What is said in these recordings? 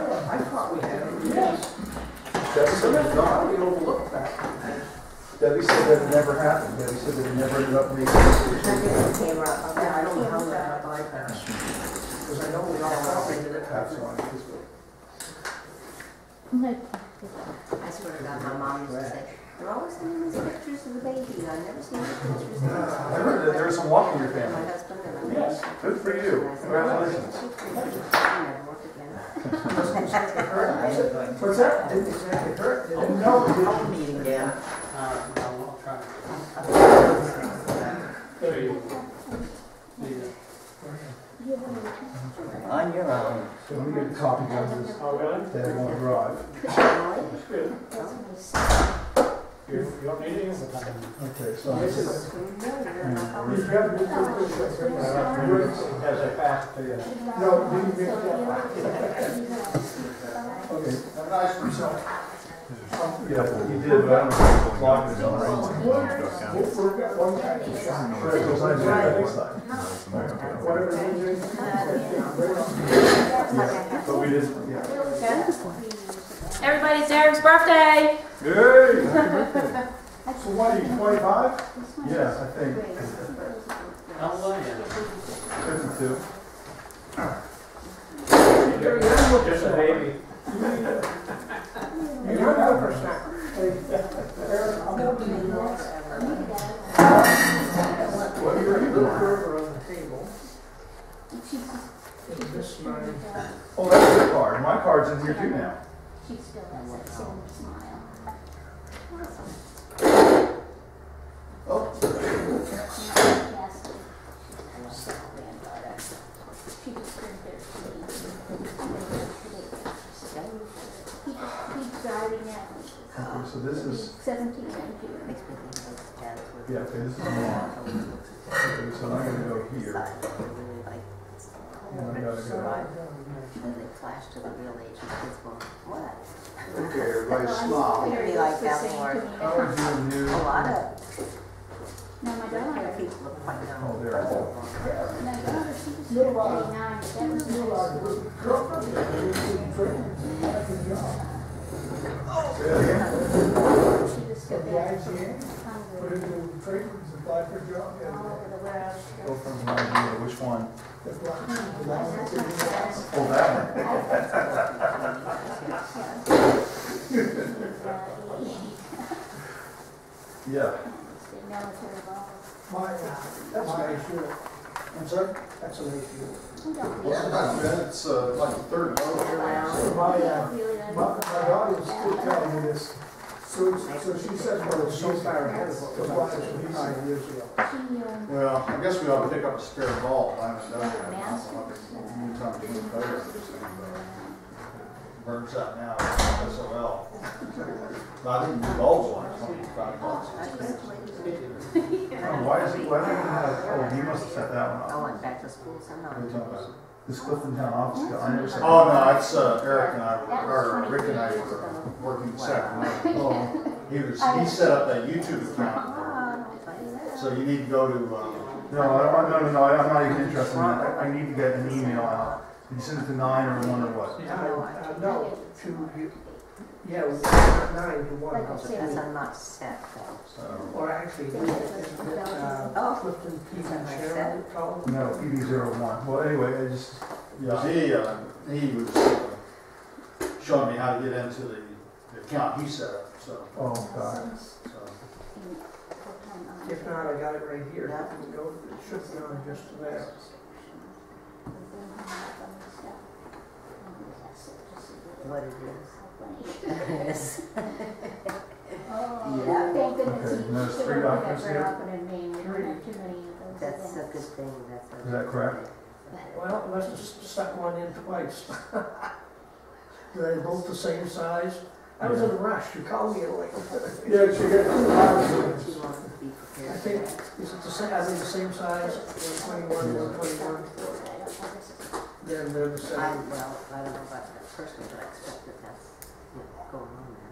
I thought we had it. Yes. Debbie said it gone. We overlooked that. Debbie said that it never happened. Debbie said that it never ended up making Yeah, I don't know how that got bypassed. Because I know we all operated it. Pass on this way. I swear to God, my mom used to say, they're always sending these pictures of the babies. I've never seen the pictures. I heard that there was some walk in your My family. husband and I. Yes, good for you. Congratulations. I never worked again. What's that? Didn't exactly hurt. No, we didn't. Meeting again. I'll try. Show you. On your own. So let me get a copy of this. Oh, really? Dad won't drive. That's good. You don't need any of it? Okay, so. As I pass to you. No, didn't get Okay. Have a nice result. Yeah, you did, but I don't know if it's locked in or not. Sure, it goes nice on this side. But we didn't, yeah. Everybody's Eric's birthday. Hey! So what, are you 25? Yes, I think. How old are you? 52. Just a baby. You're 100%. What year are you Little born? further on the table. Is this mine? Oh, that's your card. My card's in here too now. She still has that same smile. Oh. Yes. Granddaughter. She just turned 13. He's driving now. Okay, so this is, 17 in June. yeah, okay, this is mine. Okay, so I'm gonna go here. And I gotta go. When they flash to the real age, and kids go, what? Okay, everybody smile. Maybe like that more. How are you, A new? lot of No, my daughter. people look quite young. Oh, there. My daughter, she was 39. That was she just got back from Hungary. All over the world. Go from my view, which one? That's my best. Oh, that one. Yeah. Military ball. That's an issue. I'm sorry? That's an issue. It's like the third My daughter was still telling me this. So she says, well, It's so far ahead of what was on 5 years ago. Well, I guess we ought to pick up a spare ball. I haven't done that. Anytime you get better, burns out now, SOL. I didn't do balls on it, why is he, why don't you have, oh, he must have set that one I up. went back to school What are you somehow. talking about? This Clifton Town office, I never said. Oh, no, it's Eric and I, or Rick and I were working Sacramento. Oh, He set up that YouTube account. So you need to go to, no, I'm not even interested in that. I need to get an email out. Did you send it to 9 or 1 or what? No, yeah, 9 to 1. That's I'm not set though. Or actually, Clifton, Pete, and Sharon called. No, PB01. Well, anyway, I just, yeah. he was showing me how to get into the account he set up, so. Oh, God. If not, I got it right here. You can go, it should be on just there. What it is. Oh, thank goodness. Okay, there's 3 documents here. That's a good thing. Is that correct? Well, unless it's stuck one in twice. They're both the same size. I was in a rush. You called me like. Yeah, she got 2 hours. I think, is it the same, are they the same size? 121, 121? Then they're the same. I don't know about that personally, but I expect that that's going on there.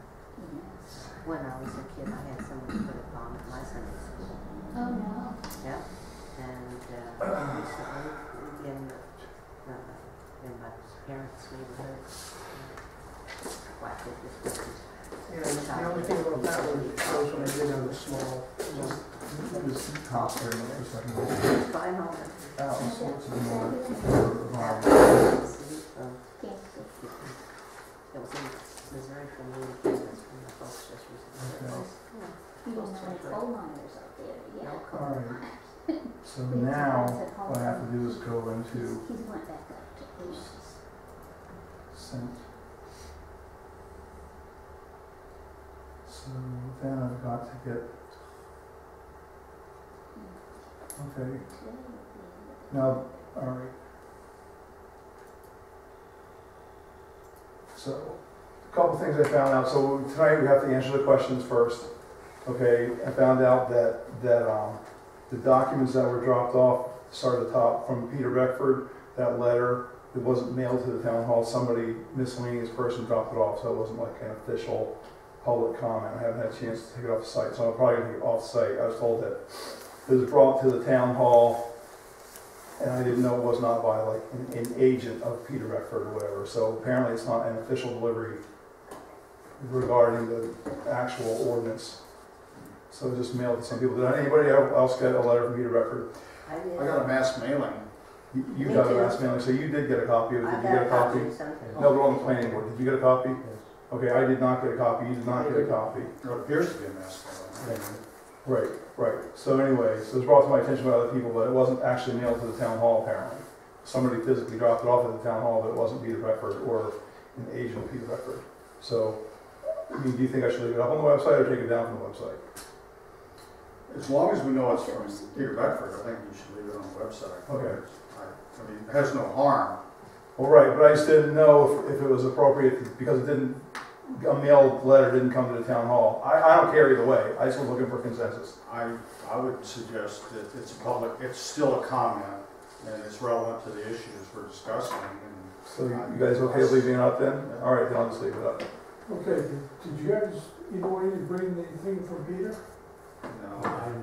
When I was a kid, I had someone put a bomb at my Sunday school. Oh, no. Yeah. And recently, in my parents' neighborhood, like it just was. And the only thing about that was, was when I did on the small, Just hop there for a second. Fine, hold on. Out, so it's more, It was in Missouri from the Kansas, and the folks just recently. Okay. You don't know any coal miners up there, yeah. No coal. Alright, so now what I have to do is go into He's went back up to Aces. sent. So then I've got to get, okay, now, alright. So, a couple things I found out. So tonight we have to answer the questions first. Okay, I found out that the documents that were dropped off, start at the top, from Peter Beckford, that letter, it wasn't mailed to the town hall. Somebody, miscellaneous person dropped it off, so it wasn't like an official public comment. I haven't had a chance to take it off the site, so I'm probably going to take it off the site. I was told that it was brought to the town hall, and I didn't know it was not by like an agent of Peter Beckford or whatever. So apparently it's not an official delivery regarding the actual ordinance. So it was just mailed to some people. Did anybody else get a letter from Peter Beckford? I did. I got a mass mailing. You Me got a too. mass mailing, so you did get a copy of it. I Did you got get a copy? something. No, but on the planning board. Did you get a copy? Okay, I did not get a copy. You did not get a copy. It appears to be a mass mailing. Right, right. So anyway, so it was brought to my attention by other people, but it wasn't actually mailed to the town hall apparently. Somebody physically dropped it off at the town hall, but it wasn't Peter Beckford or an agent of Peter Beckford. So, I mean, do you think I should leave it up on the website or take it down from the website? As long as we know it's from Peter Beckford, I think you should leave it on the website. Okay. I mean, it has no harm. Well, right, but I just didn't know if it was appropriate because it didn't, a mailed letter didn't come to the town hall. I don't care either way. I just was looking for consensus. I would suggest that it's public, it's still a comment, and it's relevant to the issues we're discussing. And So you guys okay with leaving it up then? All right, then I'll just leave it up. Okay, did you guys, either way, you bring the thing from Peter? No,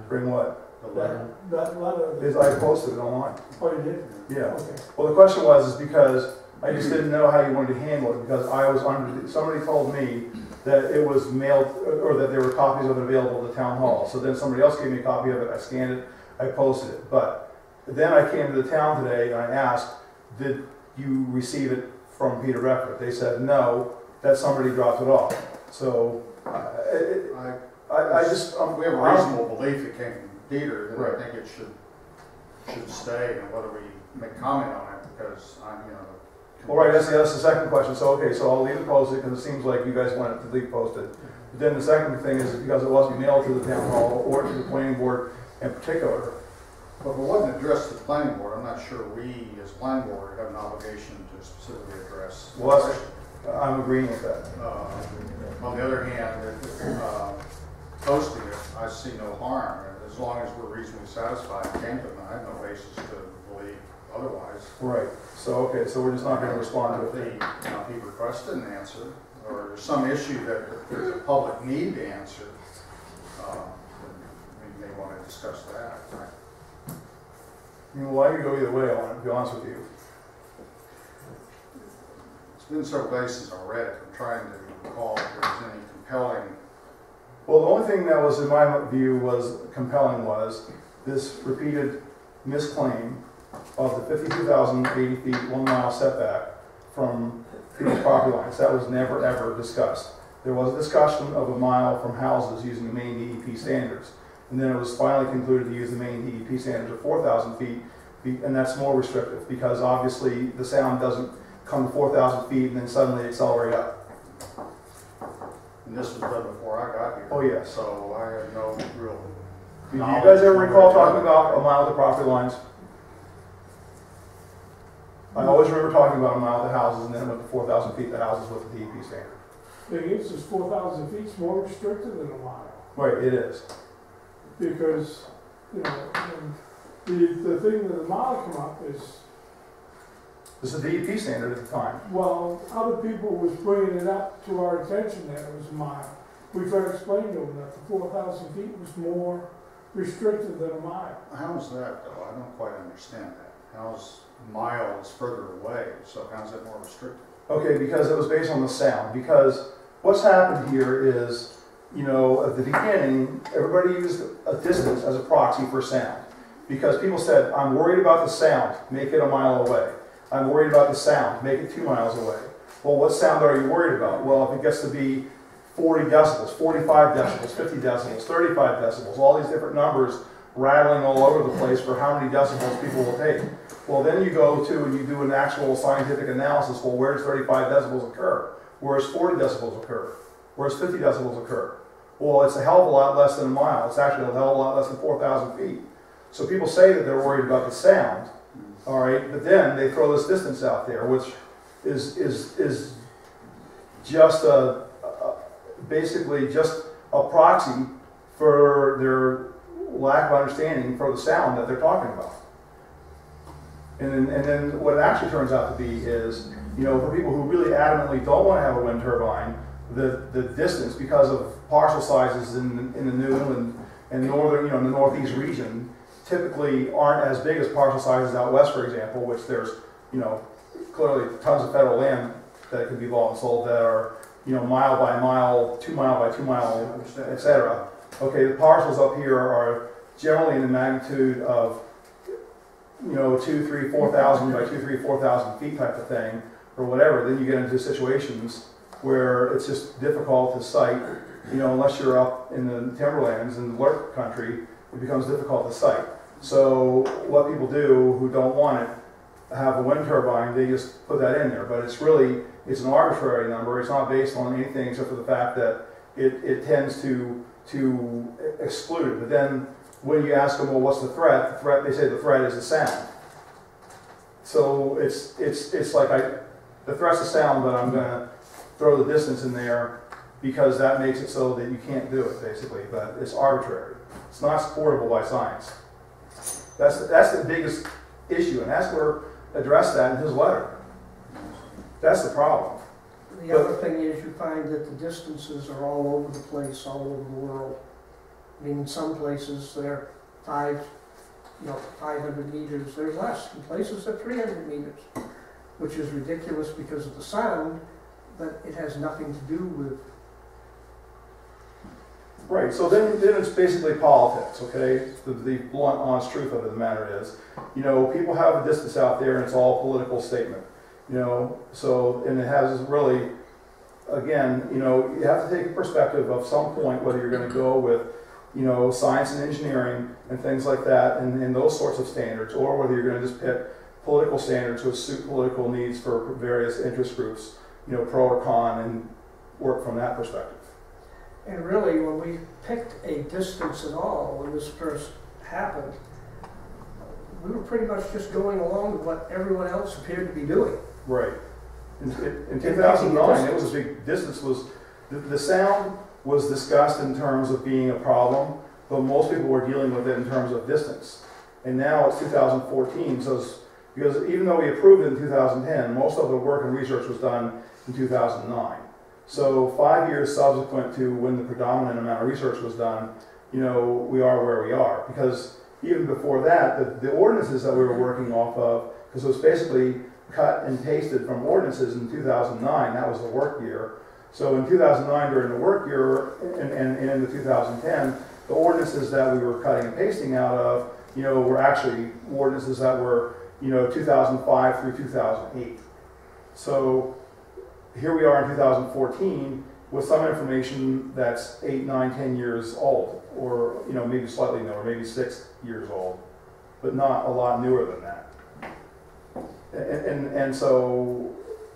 Bring what? the letter. That letter? Is I posted it online. Oh, you did? Yeah. Okay. Well, the question was, is because I just didn't know how you wanted to handle it, because I was under, somebody told me that it was mailed, or that there were copies of it available at the town hall. So then somebody else gave me a copy of it, I scanned it, I posted it. But then I came to the town today and I asked, did you receive it from Peter Beckford? They said, no, that somebody dropped it off. So, I just, We have a reasonable belief it came from Peter, that Right. I think it should stay, and whether we make comment on it, because I'm, All right, that's the second question. So, okay, so I'll leave it posted because it seems like you guys want it to leave posted. But then the second thing is because it wasn't mailed to the town hall or to the planning board in particular. But if it wasn't addressed to the planning board, I'm not sure we, as planning board, have an obligation to specifically address. Well, that's, I'm agreeing with that. On the other hand, posting it, I see no harm, as long as we're reasonably satisfied. I have no basis to believe otherwise. Right. So, okay, so we're just not going to respond to If it. he requested an answer, or there's some issue that there's a public need to answer, then we may want to discuss that. I mean, well, I could go either way on it, to be honest with you. It's been several days since I read it. I'm trying to recall if there was any compelling. Well, the only thing that was, in my view, was compelling was this repeated misclaim of the 52,080 feet, 1 mile setback from people's property lines. That was never, ever discussed. There was a discussion of a mile from houses using the main DEP standards. And then it was finally concluded to use the main DEP standards of 4,000 feet, and that's more restrictive because obviously the sound doesn't come to 4,000 feet and then suddenly accelerate up. And this was done before I got here. Oh, yes. So I have no real. Do you guys ever recall talking about a mile to property lines? I always remember talking about a mile to houses, and then it went to 4,000 feet to houses with the DEP standard. Thing is, 4,000 feet is more restricted than a mile. Right, it is. Because, you know, the thing that the mile come up is, This is the DEP standard at the time. well, other people was bringing it up to our attention that it was a mile. We tried to explain to them that the 4,000 feet was more restricted than a mile. How is that though? I don't quite understand that. How's miles further away, so how's that more restricted? Okay, because it was based on the sound. Because what's happened here is, you know, at the beginning, everybody used a distance as a proxy for sound. Because people said, I'm worried about the sound, make it a mile away. I'm worried about the sound, make it 2 miles away. Well, what sound are you worried about? Well, if it gets to be 40 decibels, 45 decibels, 50 decibels, 35 decibels, all these different numbers rattling all over the place for how many decibels people will take. Well, then you go to and you do an actual scientific analysis. Well, where does 35 decibels occur? Where does 40 decibels occur? Where does 50 decibels occur? Well, it's a hell of a lot less than a mile. It's actually a hell of a lot less than 4,000 feet. So people say that they're worried about the sound, all right, but then they throw this distance out there, which is just basically just a proxy for their lack of understanding for the sound that they're talking about. And then what it actually turns out to be is, you know, for people who really adamantly don't want to have a wind turbine, the distance, because of parcel sizes in the New England and northern, you know, in the Northeast region, typically aren't as big as parcel sizes out west, for example, which there's, you know, clearly tons of federal land that could be bought and sold that are, you know, mile by mile, 2 mile by 2 mile, etc. Okay, the parcels up here are generally in the magnitude of, you know, 2, 3, 4,000 by 2, 3, 4,000 feet type of thing, or whatever. Then you get into situations where it's just difficult to site, you know, unless you're up in the timberlands in the lurk country, it becomes difficult to site. So what people do who don't want it, have a wind turbine, they just put that in there. But it's really, it's an arbitrary number. It's not based on anything except for the fact that it tends to exclude it. But then when you ask them, well, what's the threat? They say the threat is the sound. So it's like the threat's the sound, but I'm going to throw the distance in there because that makes it so that you can't do it, basically. But it's arbitrary. It's not supportable by science. That's the biggest issue, and Haskler addressed that in his letter. That's the problem. The other thing is you find that the distances are all over the place, all over the world. I mean, in some places they're 500 meters. There's less. In places they're 300 meters, which is ridiculous because of the sound, but it has nothing to do with. Right, so then it's basically politics, okay? The blunt, honest truth of the matter is, you know, people have a distance out there and it's all a political statement, you know? So, and it has really, again, you know, you have to take a perspective of some point whether you're going to go with, you know, science and engineering and things like that and those sorts of standards, or whether you're going to just pick political standards which suit political needs for various interest groups, you know, pro or con, and work from that perspective. And really, when we picked a distance at all, when this first happened, we were pretty much just going along with what everyone else appeared to be doing. Right. In 2009, it was a big distance. The sound was discussed in terms of being a problem, but most people were dealing with it in terms of distance. And now it's 2014, so because even though we approved it in 2010, most of the work and research was done in 2009. So 5 years subsequent to when the predominant amount of research was done, you know, we are where we are. Because even before that, the ordinances that we were working off of, because it was basically cut and pasted from ordinances in 2009, that was the work year. So in 2009, during the work year, and into 2010, the ordinances that we were cutting and pasting out of, you know, were actually ordinances that were, you know, 2005 through 2008. So here we are in 2014 with some information that's 8, 9, 10 years old, or, you know, maybe slightly newer, maybe 6 years old, but not a lot newer than that. And so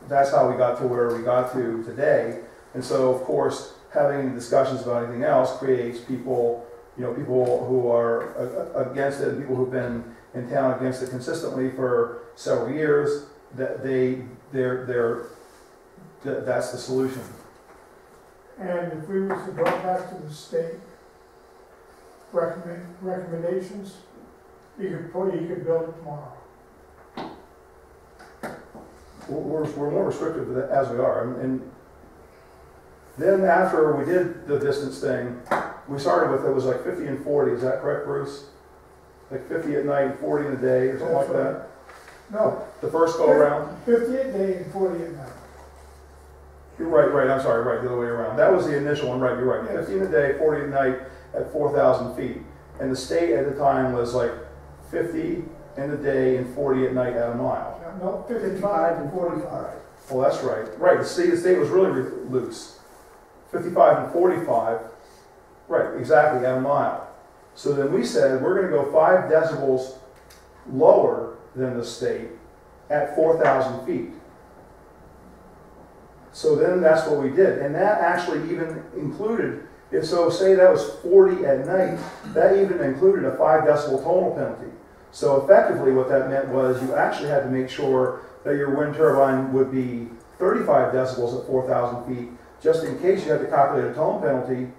that's how we got to where we got to today. And so, of course, having discussions about anything else creates people, you know, people who are against it, and people who've been in town against it consistently for several years, that that's the solution. And if we was to go back to the state recommendations, you could build it tomorrow. We're more restrictive as we are. And then after we did the distance thing, we started with, it was like 50 and 40, is that correct, Bruce? Like 50 at night, 40 in the day, or something like that? No. The first go around? 50 at day and 40 at night. You're right, I'm sorry, right, the other way around. That was the initial one, right, you're right. 15 a day, 40 at night at 4,000 feet. And the state at the time was like 50 in the day and 40 at night at a mile. No, 55 and 45. Well, that's right. Right, the state was really loose. 55 and 45, right, exactly, at a mile. So then we said, we're gonna go 5 decibels lower than the state at 4,000 feet. So then that's what we did. And that actually even included, if so say that was 40 at night, that even included a 5 decibel tonal penalty. So effectively what that meant was you actually had to make sure that your wind turbine would be 35 decibels at 4,000 feet, just in case you had to calculate a tone penalty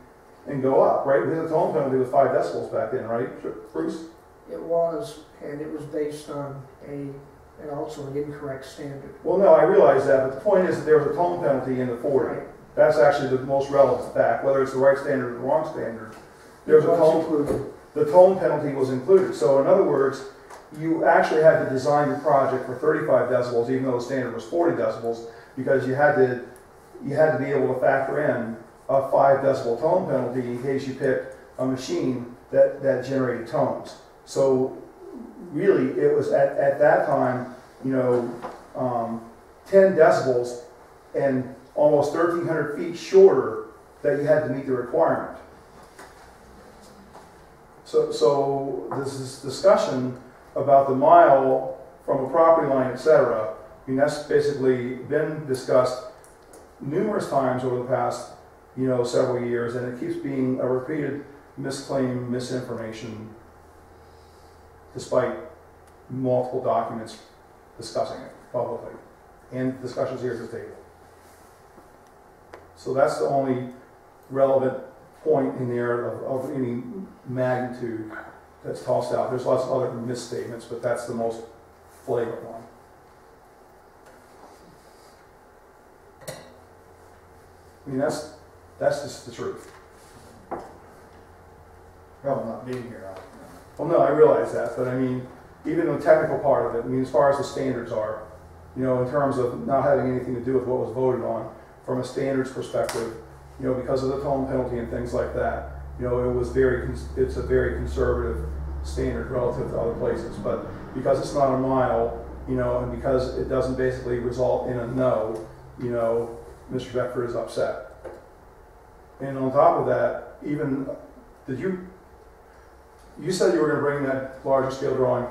and go up, right? Because the tone penalty was 5 decibels back then, right, Bruce? It was, and it was based on and also an incorrect standard. Well, no, I realize that, but the point is that there was a tone penalty in the 40. Right. That's actually the most relevant fact, whether it's the right standard or the wrong standard. There's a tone included. The tone penalty was included. So in other words, you actually had to design your project for 35 decibels, even though the standard was 40 decibels, because you had to be able to factor in a 5 decibel tone penalty in case you picked a machine that generated tones. So really, it was at that time, 10 decibels and almost 1,300 feet shorter that you had to meet the requirement. So this is discussion about the mile from a property line, etc. I mean, that's basically been discussed numerous times over the past, several years, and it keeps being a repeated misclaim, misinformation, despite multiple documents discussing it publicly and discussions here at the table. So that's the only relevant point in there of any magnitude that's tossed out. There's lots of other misstatements, but that's the most flagrant one. I mean, that's just the truth. Well, not being here, Well, no, I realize that, but I mean, even the technical part of it, I mean, as far as the standards are, in terms of not having anything to do with what was voted on, from a standards perspective, because of the tone penalty and things like that, it was it's a very conservative standard relative to other places. But because it's not a mile, and because it doesn't basically result in a no, Mr. Beckford is upset. And on top of that, even, you said you were going to bring that larger scale drawing.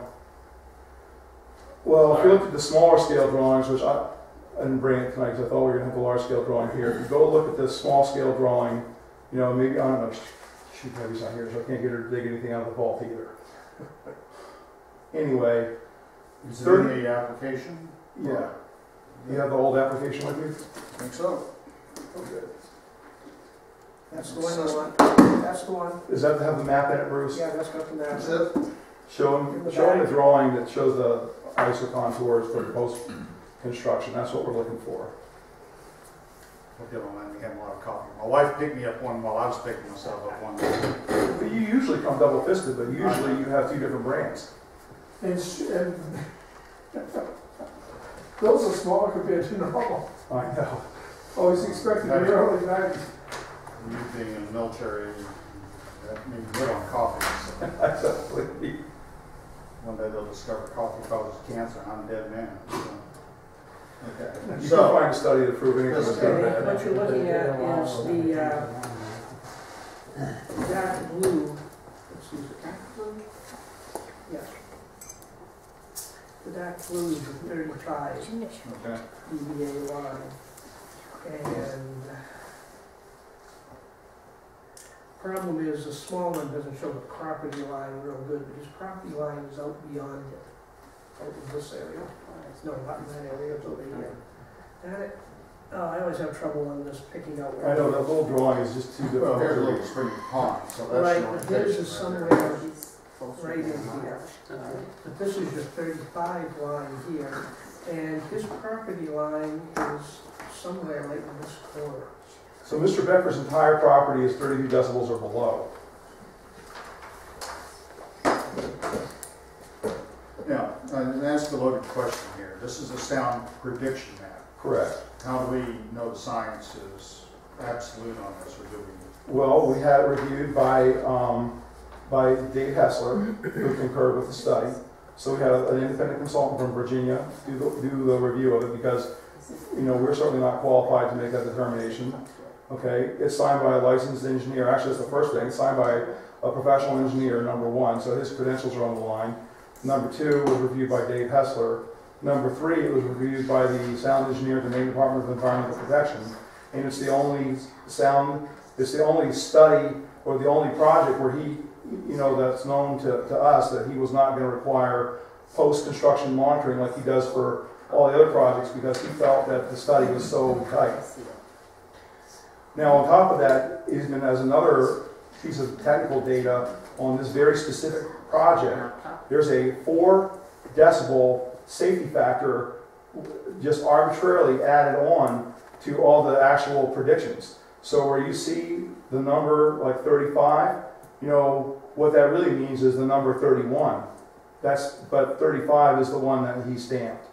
Well, if you look at the smaller scale drawings, which I didn't bring it tonight because I thought we were going to have the large scale drawing here. If you go look at this small scale drawing, maybe, I don't know, shoot, maybe it's not here, so I can't get her to dig anything out of the vault either. Anyway. Is it in the application? Yeah. You have the old application with you? I think so. Okay. That's the one. That's the one. Does that have the map in it, Bruce? Yeah, that's got the map. That's it. Show them the drawing that shows the ISO contours for the post-construction. That's what we're looking for. We'll give them one. We have a lot of coffee. My wife picked me up one while I was picking myself up one. But you usually come double-fisted, but usually you have 2 different brands. And those are smaller compared to normal. I know. I was expecting the early 90s. You being in the military, that made me live on coffee. So Exactly. one day they'll discover coffee causes cancer and I'm a dead man. So. Okay. You So, can find a study to prove anything was good or Okay, bad. what you're looking at is the dark blue. Excuse me, dark blue? Yes. The dark blue is the 35 okay. EVA line. And problem is the small one doesn't show the property line real good, but his property line is out beyond it, out in this area. No, not in that area, it's over here. And I always have trouble on this picking out where. I know, that little drawing is just too Well, here's a difficult. little spring pond, so that's Right, your but his is location somewhere right in here. But this is your 35 line here, and his property line is somewhere right in this corner. So Mr. Becker's entire property is 32 decibels or below. Now, I'm going to ask a loaded question here. This is a sound prediction map. Correct. How do we know the science is absolute on this, or do we? Well, we had it reviewed by Dave Hessler, who concurred with the study. So we had an independent consultant from Virginia do the review of it, because, you know, we're certainly not qualified to make that determination. Okay, it's signed by a licensed engineer. Actually, that's the first thing. It's signed by a professional engineer, number one, so his credentials are on the line. Number two was reviewed by Dave Hessler. Number three, it was reviewed by the sound engineer at the Maine Department of Environmental Protection. And it's the only study or the only project where he, you know, that's known to us that he was not going to require post-construction monitoring like he does for all the other projects, because he felt that the study was so tight. Now, on top of that, even as another piece of technical data on this very specific project, there's a 4 decibel safety factor just arbitrarily added on to all the actual predictions. So where you see the number like 35, you know, what that really means is the number 31. But 35 is the one that he stamped.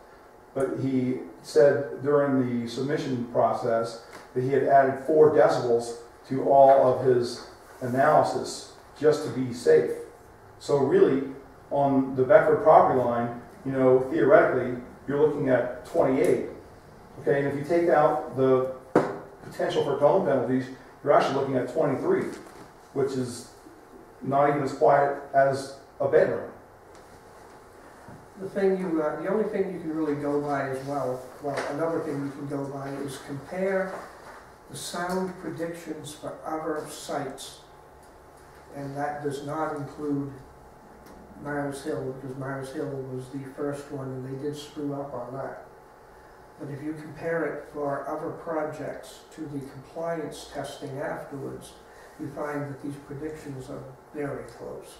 But he said during the submission process that he had added 4 decibels to all of his analysis just to be safe. So really, on the Beckford property line, you know, theoretically, you're looking at 28. Okay, and if you take out the potential for tone penalties, you're actually looking at 23, which is not even as quiet as a bedroom. The only thing you can really go by as well, another thing you can go by is compare the sound predictions for other sites, and that does not include Myers Hill, because Myers Hill was the first one and they did screw up on that. But if you compare it for other projects to the compliance testing afterwards, you find that these predictions are very close.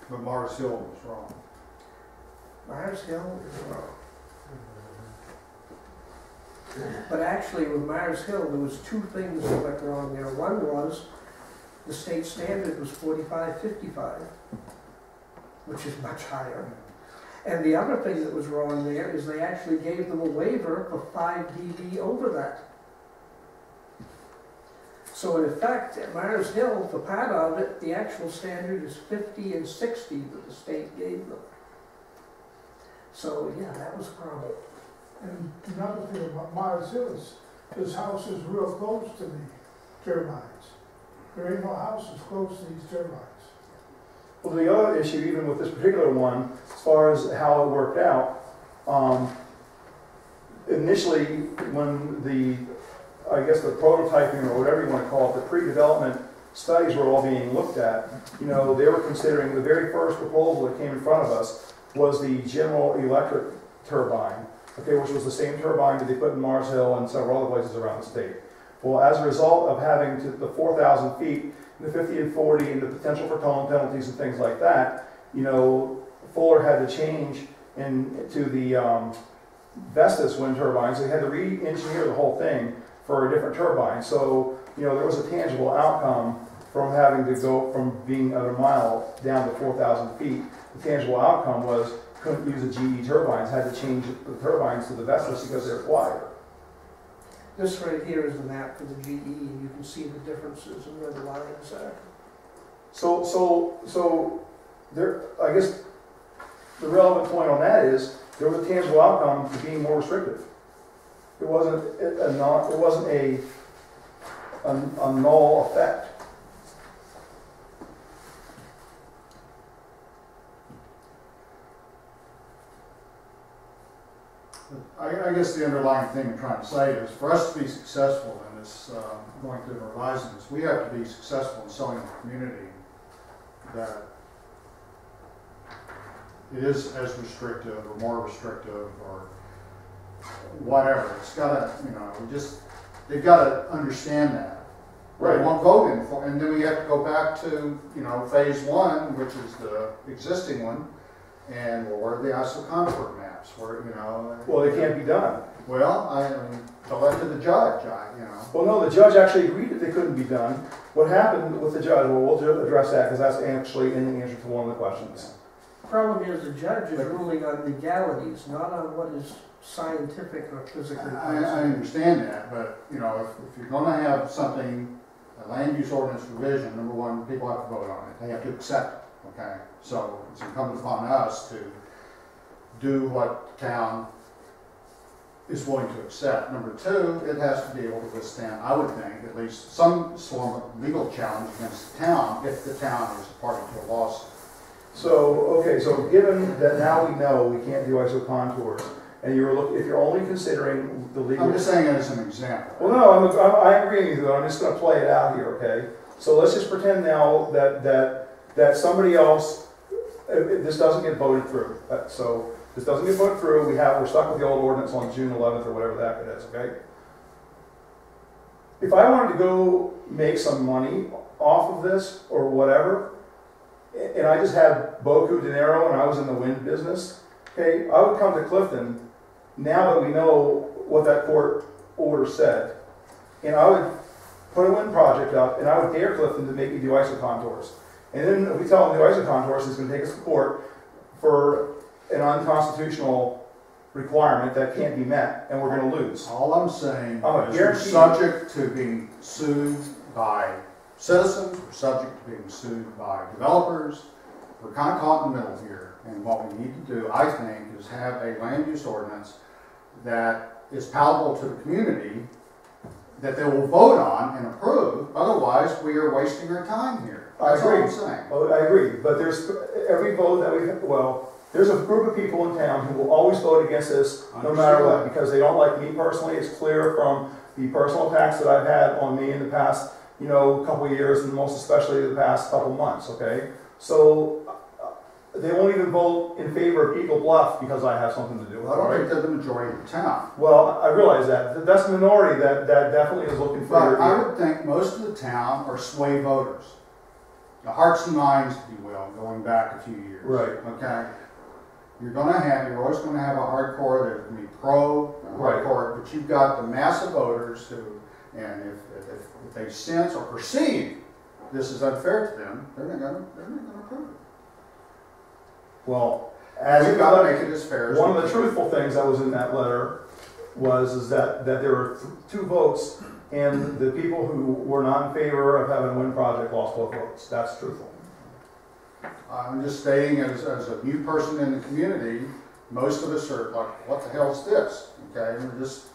But Mars Hill was wrong. Myers Hill is wrong. But actually with Myers Hill, there was 2 things that went wrong there. One was the state standard was 45-55, which is much higher. And the other thing that was wrong there is they actually gave them a waiver for 5 dB over that. So in effect, at Myers Hill, for part of it, the actual standard is 50 and 60 that the state gave them. So yeah, that was a problem. And another thing about Myers Hill is his house is real close to the turbines. There ain't no houses close to these turbines. Well, the other issue, even with this particular one, as far as how it worked out, initially when I guess the prototyping or whatever you want to call it, the pre-development studies were all being looked at, you know, they were considering the very first proposal that came in front of us was the General Electric turbine, okay, which was the same turbine that they put in Mars Hill and several other places around the state. Well, as a result of having the 4,000 feet, the 50 and 40, and the potential for tone penalties and things like that, you know, Fuller had to change to the Vestas wind turbines. They had to re-engineer the whole thing for a different turbine. So, you know, there was a tangible outcome from having to go from being at a mile down to 4,000 feet. The tangible outcome was couldn't use the GE turbines, had to change the turbines to the Vestas because they're quieter. This right here is the map for the GE, and you can see the differences and where the lines are. So there, I guess the relevant point on that is there was a tangible outcome to being more restrictive. It wasn't a null effect. I guess the underlying thing I'm trying to say is for us to be successful in this, going through and revising this, we have to be successful in selling the community that it is as restrictive or more restrictive or whatever. It's gotta, you know, they've gotta understand that. Right. They won't vote in for, and then we have to go back to, you know, phase 1, which is the existing one, and well, where are the isocomfort maps? Where, you know. Well, they can't be done. Well, I mean, tell that to the judge, you know. Well, no, the judge actually agreed that they couldn't be done. What happened with the judge, well, we'll address that because that's actually in the answer to one of the questions. problem is the judge is ruling on legalities, not on what is scientific or physically I possible. understand that, but, you know, if you're gonna have something, a land use ordinance revision, number one, people have to vote on it, they have to accept it, okay? So it's incumbent upon us to do what the town is willing to accept. Number two, it has to be able to withstand, I would think, at least some form of legal challenge against the town if the town is a party to a lawsuit. So, okay, so given that now we know we can't do isocontours, and if you're only considering the legal. I'm just saying it as an example. Well, no, I agree with you, I'm just gonna play it out here, okay? So let's just pretend now that somebody else, this doesn't get voted through. So this doesn't get voted through, we're stuck with the old ordinance on June 11th or whatever that is, okay? If I wanted to go make some money off of this or whatever, and I just had beaucoup dinero and I was in the wind business, okay, I would come to Clifton, now that we know what that court order said, and I would put a wind project up, and I would dare Clifton to make me do isocontours. And then if we tell them to do isocontours, it's going to take us to court for an unconstitutional requirement that can't be met, and we're going to lose. All I'm saying I'm is you're guarantee- subject to being sued by citizens, we're subject to being sued by developers. We're kind of caught in the middle here, and what we need to do, I think, is have a land use ordinance that is palatable to the community, that they will vote on and approve, otherwise we are wasting our time here. That's all I'm saying. Oh, I agree, but there's every vote that there's a group of people in town who will always vote against this no matter what, because they don't like me personally. It's clear from the personal attacks that I've had on me in the past, couple of years, and most especially the past couple months, okay? So they won't even vote in favor of Eagle Bluff because I have something to do with it. I don't right? think they're the majority of the town. Well, I realize that. That's a minority that definitely is looking for But your I ear. would think most of the town are sway voters. The hearts and minds, if you will, going back a few years. Right. Okay? You're always gonna have a hardcore, there's gonna be pro, and Right. hardcore, but you've got the massive voters who, and if they sense or perceive this is unfair to them, they're not gonna approve it. Well, We've gotta make it as fair as one we of the can. truthful things that was in that letter was that there were two votes, and the people who were not in favor of having a wind project lost both votes. That's truthful. I'm just stating as a new person in the community, most of us are like, what the hell is this? Okay, and we're just,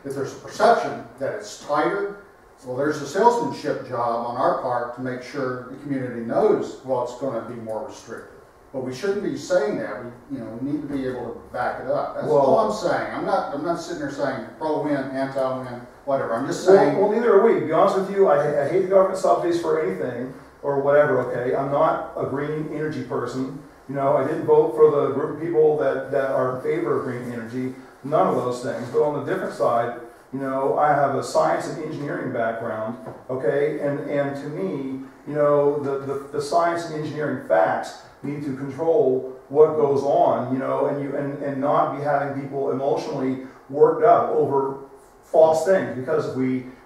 if there's a perception that it's tighter, well, there's a salesmanship job on our part to make sure the community knows, well, it's gonna be more restrictive. But we shouldn't be saying that, we need to be able to back it up. That's all I'm saying. I'm not sitting there saying pro-wind, anti-wind, whatever. I'm just saying. Well, neither are we. To be honest with you, I hate the government subsidies for anything or whatever, okay? I'm not a green energy person. I didn't vote for the group of people that are in favor of green energy. None of those things. But on the different side, I have a science and engineering background, okay? And to me, the science and engineering facts need to control what goes on, and not be having people emotionally worked up over false things. Because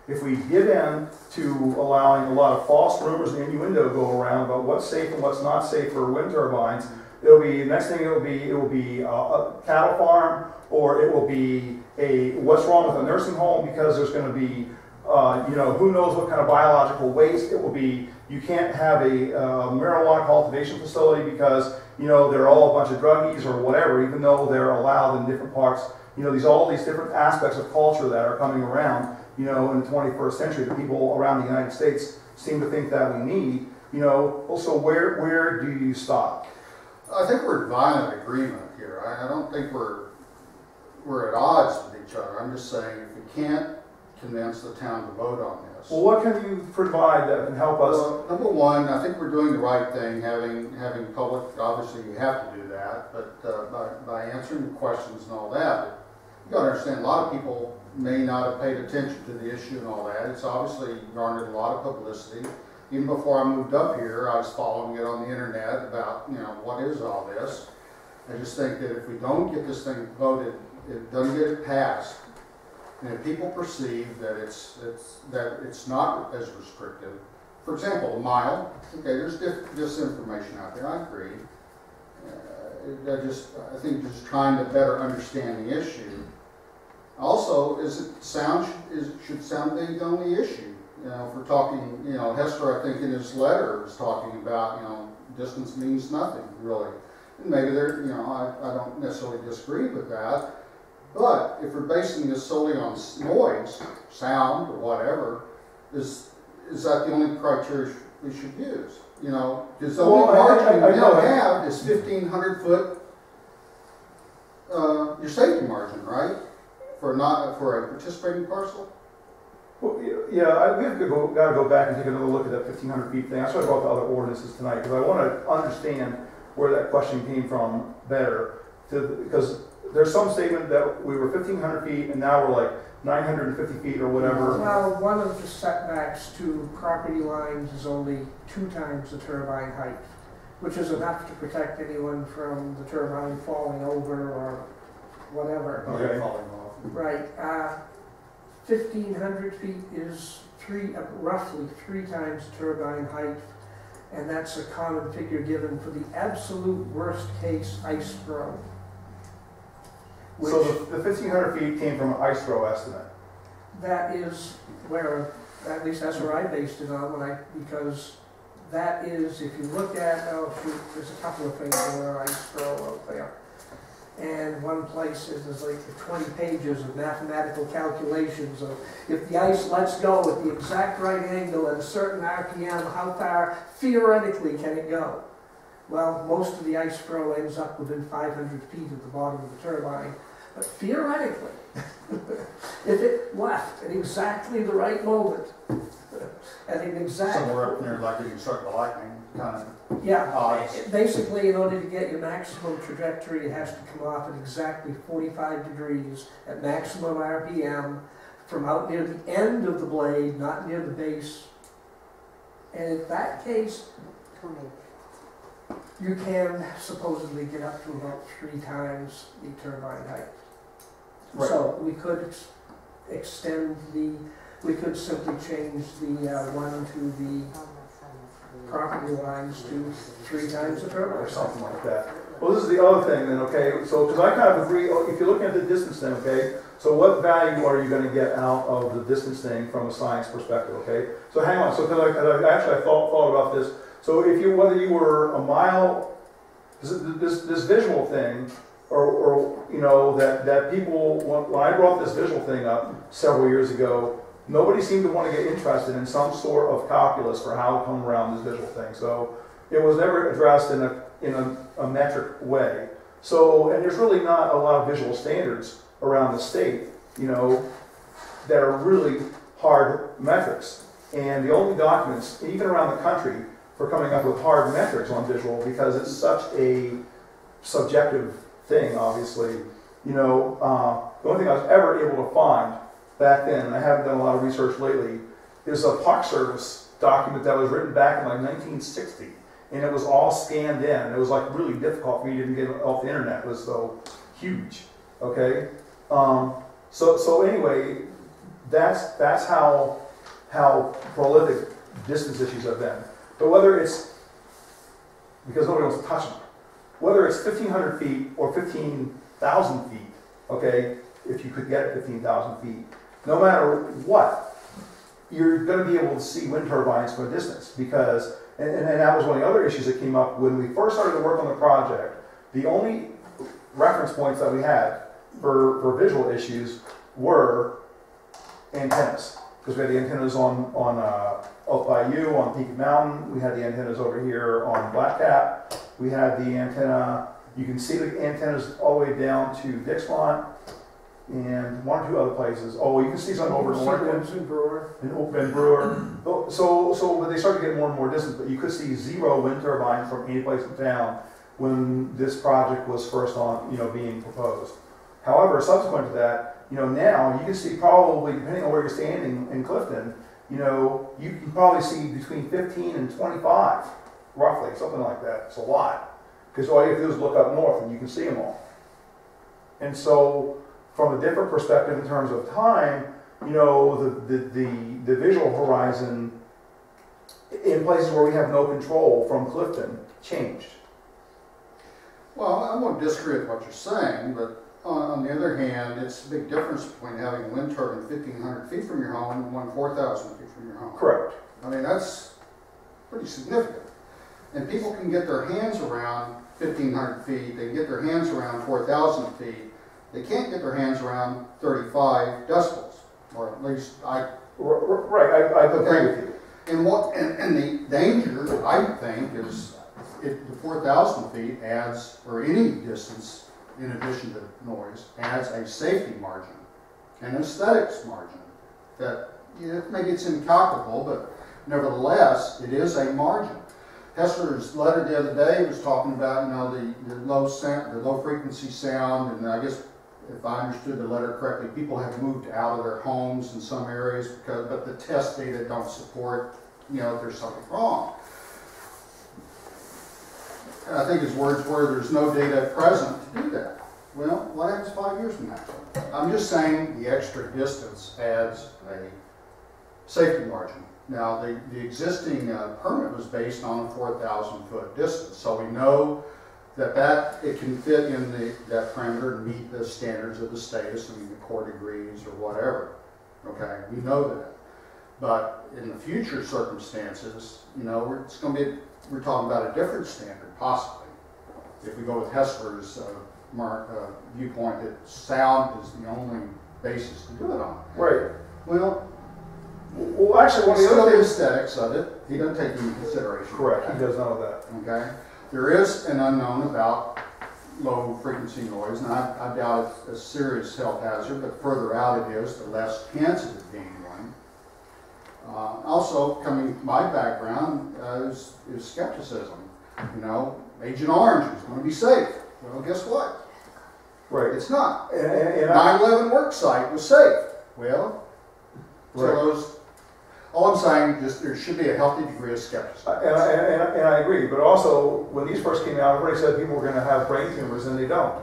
if we give in to allowing a lot of false rumors and innuendo go around about what's safe and what's not safe for wind turbines, next thing it will be a cattle farm, or it will be what's wrong with a nursing home, because there's going to be who knows what kind of biological waste. It will be, you can't have a marijuana cultivation facility because they're all a bunch of druggies or whatever, even though they're allowed in different parts. All these different aspects of culture that are coming around, in the 21st century, that people around the United States seem to think that we need. Also, where do you stop? I think we're in violent agreement here. I don't think we're at odds with each other. I'm just saying if we can't convince the town to vote on this. Well, what can you provide that can help us? Well, number one, I think we're doing the right thing, having public, obviously you have to do that, but by answering the questions and all that, you gotta understand, a lot of people may not have paid attention to the issue and all that. It's obviously garnered a lot of publicity. Even before I moved up here, I was following it on the internet about, what is all this? I just think that if we don't get this thing voted, it doesn't get it passed, and if people perceive that it's not as restrictive, for example, a mile, okay, there's disinformation out there, I agree, I think just trying to better understand the issue. Also, should sound be the only issue? You know, if we're talking, you know, Hester, I think in his letter is talking about, you know, distance means nothing, really. And maybe there, you know, I don't necessarily disagree with that. But if we're basing this solely on noise, sound, or whatever, is that the only criteria we should use? You know, because the only margin we now have is 1,500 foot, your safety margin, right? For a participating parcel? Well, yeah, we have to gotta go back and take another look at that 1,500 feet thing. That's why I brought the other ordinances tonight, because I want to understand where that question came from better. Because there's some statement that we were 1,500 feet and now we're like 950 feet or whatever. Well, one of the setbacks to property lines is only 2 times the turbine height, which is enough to protect anyone from the turbine falling over or whatever. Okay. Right. 1,500 feet is roughly 3 times turbine height, and that's a common figure given for the absolute worst case ice throw. So the 1,500 feet came from an ice throw estimate. That is where, at least that's where I based it on, because that is, if you look at, oh shoot, there's a couple of things where ice throw out there. And one place is there's like 20 pages of mathematical calculations of if the ice lets go at the exact right angle at a certain RPM, how far theoretically can it go? Well, most of the ice throw ends up within 500 feet at the bottom of the turbine. But theoretically, if it left at exactly the right moment, at an exact... Somewhere up there, like you can start the lightning, kind of. Yeah, odds. basically in order to get your maximum trajectory, it has to come off at exactly 45 degrees at maximum RPM from out near the end of the blade, not near the base. And in that case, you can supposedly get up to about 3 times the turbine height. Right. So we could we could simply change the one to the property lines to 3 times the turbine. Or something like that. Well, this is the other thing then, okay? So, because I kind of agree, if you're looking at the distance thing, okay? So what value are you going to get out of the distance thing from a science perspective, okay? So hang on, so because I thought about this. So whether you were a mile, this visual thing, or you know, that people, when I brought this visual thing up several years ago, nobody seemed to want to get interested in some sort of calculus for how to come around this visual thing. So it was never addressed in a metric way. So, and there's really not a lot of visual standards around the state, you know, that are really hard metrics. And the only documents, even around the country, for coming up with hard metrics on visual, because it's such a subjective thing, obviously. You know, the only thing I was ever able to find back then, and I haven't done a lot of research lately, is a Park Service document that was written back in like 1960. And it was all scanned in. And it was like really difficult for me to even get it off the internet. It was so huge. Okay? So anyway, that's how prolific distance issues have been. But whether it's, because nobody wants to touch them, whether it's 1,500 feet or 15,000 feet, okay, if you could get it 15,000 feet, no matter what, you're going to be able to see wind turbines from a distance. Because, and that was one of the other issues that came up when we first started to work on the project. The only reference points that we had for visual issues were antennas. Because we had the antennas on Oak Bayou, on Peak Mountain. We had the antennas over here on Black Cap. We had the antenna, you can see the antennas all the way down to Dixmont and 1 or 2 other places. Oh, you can see some over in Oregon. And Brewer. And Brewer. So but they started to get more and more distant, but you could see 0 wind turbines from any place in town when this project was first being proposed. However, subsequent to that, now you can see probably, depending on where you're standing in Clifton, you can probably see between 15 and 25, roughly, something like that. It's a lot. Because all you have to do is look up north and you can see them all. And so, from a different perspective in terms of time, the visual horizon in places where we have no control from Clifton changed. Well, I won't disagree with what you're saying, but on the other hand, it's a big difference between having a wind turbine 1,500 feet from your home and one 4,000 feet from your home. Correct. I mean, that's pretty significant. And people can get their hands around 1,500 feet, they can get their hands around 4,000 feet. They can't get their hands around 35 decibels, or at least I... Right, I agree with you. And the danger, I think, is if the 4,000 feet adds, or any distance in addition to noise, adds a safety margin, an aesthetics margin, that maybe it's incalculable, but nevertheless, it is a margin. Hessler's letter the other day was talking about, the low frequency sound, and I guess if I understood the letter correctly, people have moved out of their homes in some areas but the test data don't support, there's something wrong. And I think his words were, there's no data at present to do that. Well, what happens 5 years from now? I'm just saying the extra distance adds a safety margin. Now, the existing permit was based on a 4,000-foot distance, so we know that it can fit in that parameter and meet the standards of the state, assuming the court agrees or whatever. Okay, we know that. But in the future circumstances, we're talking about a different standard, possibly. If we go with Hessler's viewpoint that sound is the only basis to do it on. Right. Well, actually, one of the still other the things... aesthetics of it, he doesn't take into consideration. Correct, he does know that. Okay? There is an unknown about low frequency noise, and I doubt it's a serious health hazard, but the further out it is, the less chance of it being one. Also, coming from my background, is skepticism. Agent Orange is going to be safe. Well, guess what? Right. It's not. And 9/11 work site was safe. Well, right. All I'm saying is there should be a healthy degree of skepticism. And I agree, but also, when these first came out, everybody said people were going to have brain tumors, and they don't.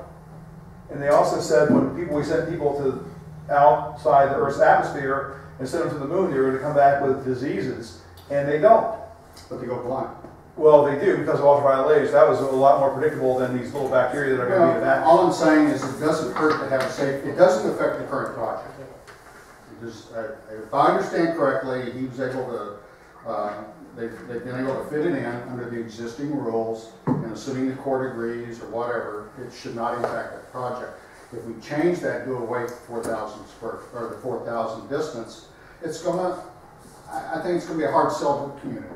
And they also said we sent people to outside the Earth's atmosphere and sent them to the moon, they were going to come back with diseases, and they don't. But they go blind. Well, they do, because of ultraviolet rays. That was a lot more predictable than these little bacteria that are going to be in that. All I'm saying is it doesn't hurt to have a safe, it doesn't affect the current project. Because if I understand correctly, he was able to, they've been able to fit it in under the existing rules, and assuming the court agrees or whatever, it should not impact that project. If we change that, do away with 4,000 or the 4,000 distance, I think it's going to be a hard sell to the community.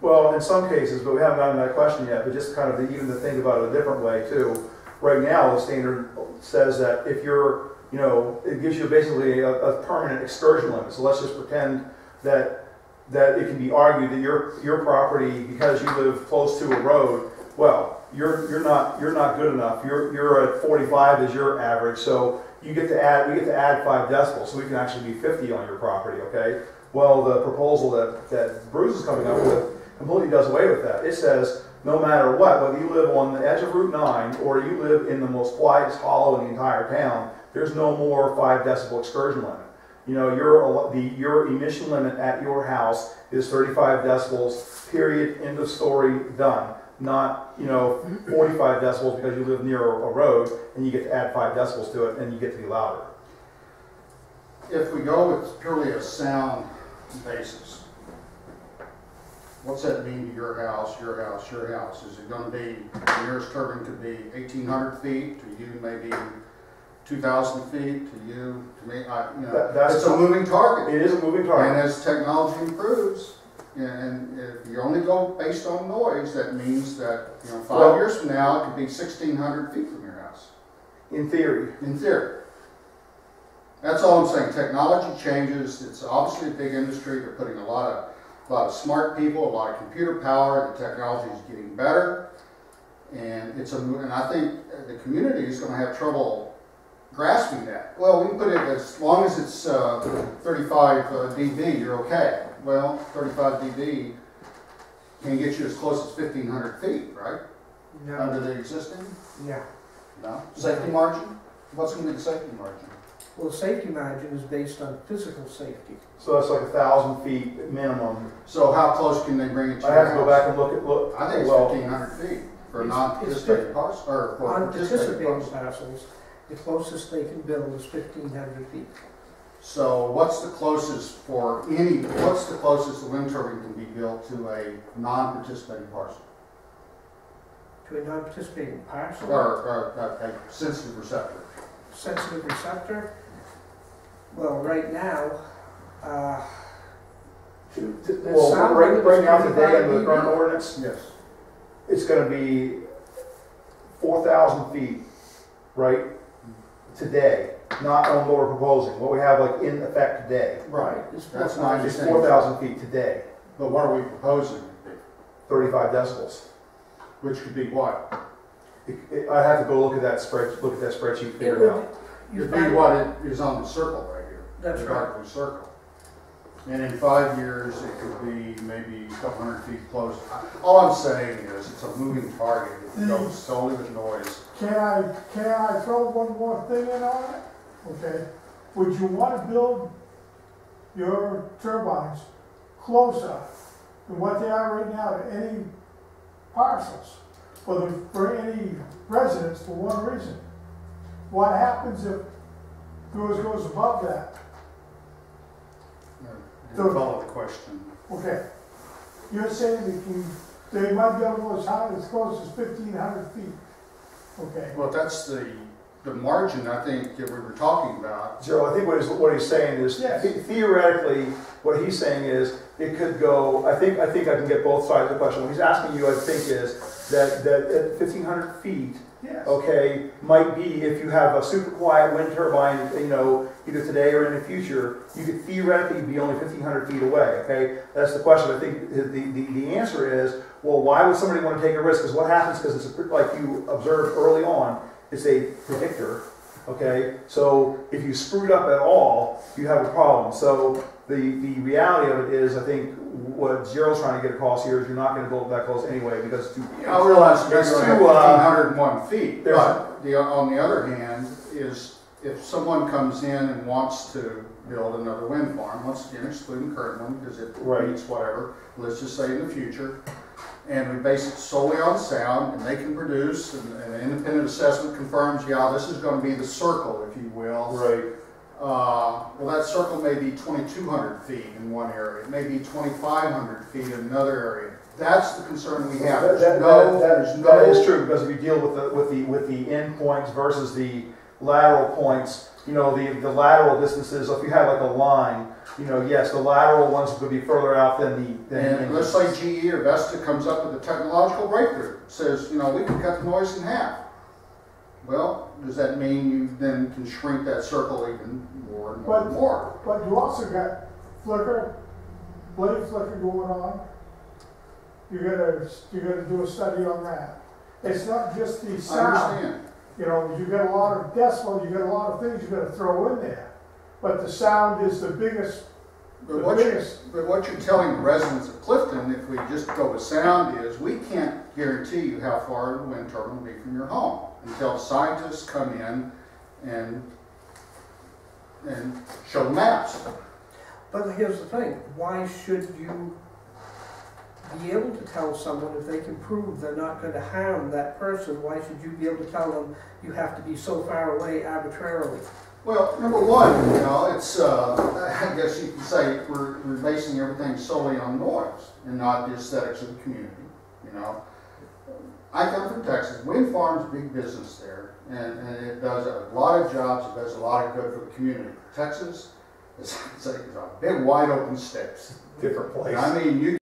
Well, in some cases, but we haven't gotten that question yet, but just kind of even to think about it a different way too. Right now, the standard says that if you're, it gives you basically a permanent excursion limit. So let's just pretend that it can be argued that your property, because you live close to a road, well, you're not good enough. You're at 45 as your average, so we get to add 5 decibels, so we can actually be 50 on your property. Okay. Well, the proposal that Bruce is coming up with completely does away with that. It says no matter what, whether you live on the edge of Route 9 or you live in the most quietest hollow in the entire town, there's no more 5 decibel excursion limit. Your emission limit at your house is 35 decibels, period, end of story, done. Not, 45 decibels because you live near a road and you get to add 5 decibels to it and you get to be louder. If we go with purely a sound basis, what's that mean to your house, your house, your house? Is it going to be, the nearest turbine could be 1,800 feet, to you maybe 2,000 feet, to you, to me, it's a moving target. It is a moving target. And as technology improves, and if you only go based on noise, that means that 5 years from now, it could be 1,600 feet from your house. In theory. In theory. That's all I'm saying. Technology changes. It's obviously a big industry. They're putting a lot of smart people, a lot of computer power. The technology is getting better, and and I think the community is going to have trouble grasping that. Well, we can put it as long as it's 35 dB, you're okay. Well, 35 dB can get you as close as 1,500 feet, right? No. Under the existing? Yeah. No. Safety margin? What's going to be the safety margin? Well, the safety margin is based on physical safety. So that's like 1,000 feet minimum. So how close can they bring it to I your have to go house? back and look. I think it's 1,500 feet. For It's- non-participating parcels, or for On participating participating parcels. parcels, the closest they can build is 1,500 feet. So what's the closest the wind turbine can be built to a non-participating parcel? To a non-participating parcel, Or a sensitive receptor? sensitive receptor, well, right now, Well, sound right limit right is now today 25 under the current dB. ordinance, Yes. it's gonna be 4,000 feet, right? Today, not on what we're proposing, what we have like in effect today. Right. It's That's 4,000. my It's understanding. 4,000 feet today, But what are we proposing? 35 decibels. Which could be what? I have to go look at that spreadsheet, It figure it would, out. you Could be find, what it is on the circle right here. That's The right. dark blue circle. And in 5 years, it could be maybe a couple hundred feet close. All I'm saying is, it's a moving target. It goes solely with noise. Can I throw one more thing in on it? Okay, would you wanna build your turbines closer than what they are right now to any parcels? For any residents, for one reason. What happens if yours goes above that? Didn't follow the question. Okay, you're saying they might be able to go as high as close as 1,500 feet. Okay, Well, that's the margin, I think, that we were talking about. Joe, I think what he's saying is, Yes. theoretically, what he's saying is, it could go, I think I can get both sides of the question. What he's asking you, I think, is that at 1,500 feet, yes. okay, might be if you have a super quiet wind turbine, you know, either today or in the future, you could theoretically be only 1,500 feet away, okay? That's the question. I think the answer is, well, why would somebody want to take a risk? Because what happens, because it's like you observed early on, it's a predictor, okay? So if you screwed up at all, you have a problem. So the reality of it is, I think what Gerald's trying to get across here is you're not going to go that close anyway, because it's too. I realize you're It's going to too, 1,501 feet, there's- but on the other hand, is if someone comes in and wants to build another wind farm, once again excluding the current one because it Right. meets whatever, let's just say in the future, and we base it solely on sound, and they can produce, and an independent assessment confirms, yeah, this is going to be the circle, if you will. Right. Well, that circle may be 2,200 feet in one area, it may be 2,500 feet in another area. That's the concern we have. That is true, because if you deal with the end points versus the lateral points, you know, the lateral distances, if you have like a line, you know, yes, the lateral ones would be further out than the. And let's say GE or Vesta comes up with a technological breakthrough, says, you know, we can cut the noise in half. Well, does that mean you then can shrink that circle even more and more and more? But you also got blade flicker going on. You gotta do a study on that. It's not just the I sound. understand. You know, you got a lot of decibel, you got a lot of things you gotta throw in there. But the sound is the biggest, But what you're telling the residents of Clifton, if we just go with sound, is we can't guarantee you how far the wind turbine will be from your home until scientists come in and show maps. but here's the thing, why should you be able to tell someone if they can prove they're not going to harm that person, why should you be able to tell them you have to be so far away arbitrarily? Well, number one, you know, it's, I guess you could say we're basing everything solely on noise and not the aesthetics of the community, you know. I come from Texas. Wind farm's big business there, and it does a lot of jobs, it does a lot of good for the community. Texas is a big wide open state. Different place. I mean, you